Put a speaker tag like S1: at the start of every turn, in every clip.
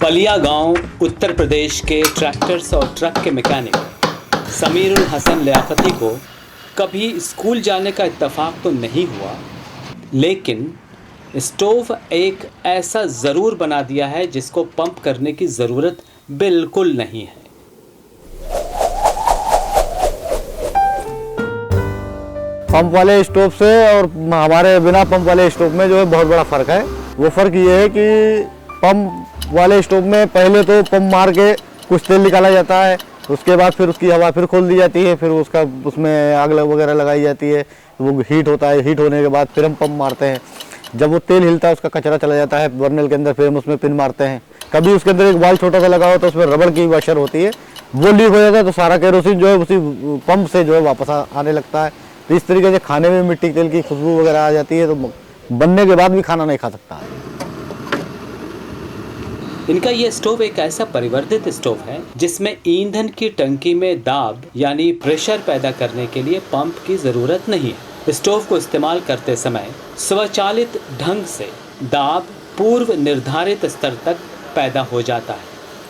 S1: बलिया गांव उत्तर प्रदेश के ट्रैक्टर्स और ट्रक के मैकेनिक समीरुल हसन लियाकती को कभी स्कूल जाने का इत्तेफाक तो नहीं हुआ, लेकिन स्टोव एक ऐसा ज़रूर बना दिया है जिसको पंप करने की ज़रूरत बिल्कुल नहीं है।
S2: पंप वाले स्टोव से और हमारे बिना पंप वाले स्टोव में जो है बहुत बड़ा फ़र्क है। वो फ़र्क ये है कि पंप वाले स्टोव में पहले तो पंप मार के कुछ तेल निकाला जाता है, उसके बाद फिर उसकी हवा फिर खोल दी जाती है, फिर उसका उसमें आग वगैरह लगाई जाती है, वो हीट होता है। हीट होने के बाद फिर हम पंप मारते हैं। जब वो तेल हिलता है उसका कचरा चला जाता है बर्नल के अंदर, फिर हम उसमें पिन मारते हैं। कभी उसके अंदर एक वाल्व छोटा सा लगा हो तो उसमें रबड़ की वॉशर होती है, वो लीक हो जाता है तो सारा केरोसिन जो है उसी पंप से जो है वापस आने लगता है। तो इस तरीके से खाने में मिट्टी तेल की खुशबू वगैरह आ जाती है, तो बनने के बाद भी खाना नहीं खा सकता है।
S1: इनका ये स्टोव एक ऐसा परिवर्तित स्टोव है जिसमें ईंधन की टंकी में दाब यानी प्रेशर पैदा करने के लिए पंप की ज़रूरत नहीं है। स्टोव को इस्तेमाल करते समय स्वचालित ढंग से दाब पूर्व निर्धारित स्तर तक पैदा हो जाता है।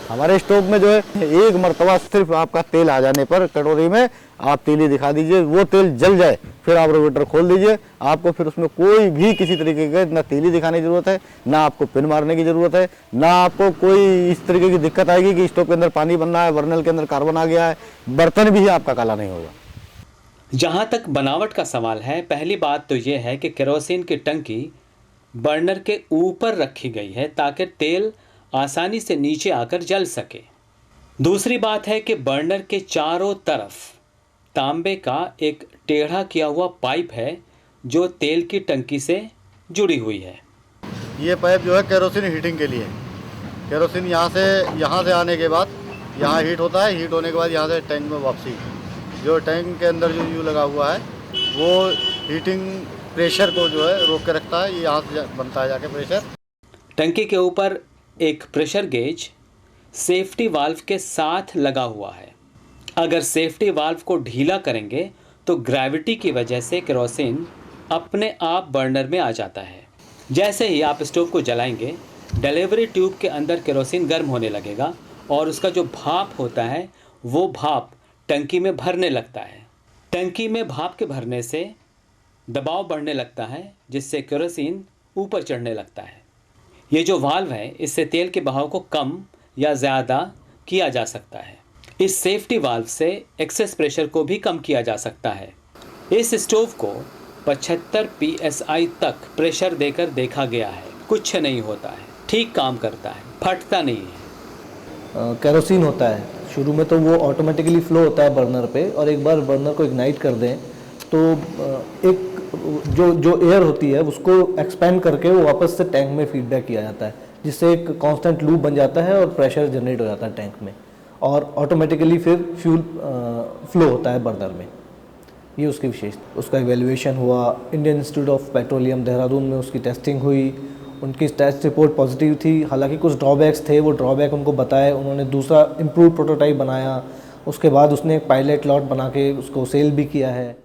S2: हमारे स्टोव में जो है एक मरतबा सिर्फ आपका तेल आ जाने पर कटोरी में आप तीली दिखा दीजिए, वो तेल जल जाए, फिर आप रेगुलेटर खोल दीजिए। आपको फिर उसमें कोई भी किसी तरीके का ना तीली दिखाने की ज़रूरत है, ना आपको पिन मारने की ज़रूरत है, ना आपको कोई इस तरीके की दिक्कत आएगी कि स्टोव के अंदर पानी बन रहा है, बर्नल के अंदर कार्बन आ गया है, बर्तन भी आपका काला नहीं होगा।
S1: जहाँ तक बनावट का सवाल है, पहली बात तो ये है कि केरोसिन की टंकी बर्नर के ऊपर रखी गई है ताकि तेल आसानी से नीचे आकर जल सके। दूसरी बात है कि बर्नर के चारों तरफ तांबे का एक टेढ़ा किया हुआ पाइप है जो तेल की टंकी से जुड़ी हुई है।
S2: ये पाइप जो है केरोसिन हीटिंग के लिए, केरोसिन यहाँ से आने के बाद यहाँ हीट होता है, हीट होने के बाद यहाँ से टैंक में वापसी। जो टैंक के अंदर जो यू लगा हुआ है वो हीटिंग प्रेशर को जो है रोक के रखता है। ये यहाँ से बनता है जाके प्रेशर।
S1: टंकी के ऊपर एक प्रेशर गेज सेफ्टी वाल्व के साथ लगा हुआ है। अगर सेफ्टी वाल्व को ढीला करेंगे तो ग्रेविटी की वजह से केरोसिन अपने आप बर्नर में आ जाता है। जैसे ही आप स्टोव को जलाएंगे, डिलीवरी ट्यूब के अंदर केरोसिन गर्म होने लगेगा और उसका जो भाप होता है वो भाप टंकी में भरने लगता है। टंकी में भाप के भरने से दबाव बढ़ने लगता है जिससे केरोसिन ऊपर चढ़ने लगता है। ये जो वाल्व है इससे तेल के बहाव को कम या ज़्यादा किया जा सकता है। इस सेफ्टी वाल्व से एक्सेस प्रेशर को भी कम किया जा सकता है। इस स्टोव को 75 psi तक प्रेशर देकर देखा गया है, कुछ नहीं होता है, ठीक काम करता है, फटता नहीं है।
S3: केरोसिन होता है शुरू में तो वो ऑटोमेटिकली फ्लो होता है बर्नर पे, और एक बार बर्नर को इग्नाइट कर दें तो एक जो एयर होती है उसको एक्सपेंड करके वो वापस से टैंक में फीडबैक किया जाता है, जिससे एक कांस्टेंट लूप बन जाता है और प्रेशर जनरेट हो जाता है टैंक में, और ऑटोमेटिकली फिर फ्यूल फ्लो होता है बर्नर में। ये उसकी विशेषता। उसका इवैल्यूएशन हुआ, Indian institute of petroleum Dehradun में उसकी टेस्टिंग हुई, उनकी टेस्ट रिपोर्ट पॉजिटिव थी। हालांकि कुछ ड्रॉबैक्स थे, वो ड्रॉबैक उनको बताए, उन्होंने दूसरा इम्प्रूव प्रोटोटाइप बनाया। उसके बाद उसने एक पायलट लॉट बना के उसको सेल भी किया है।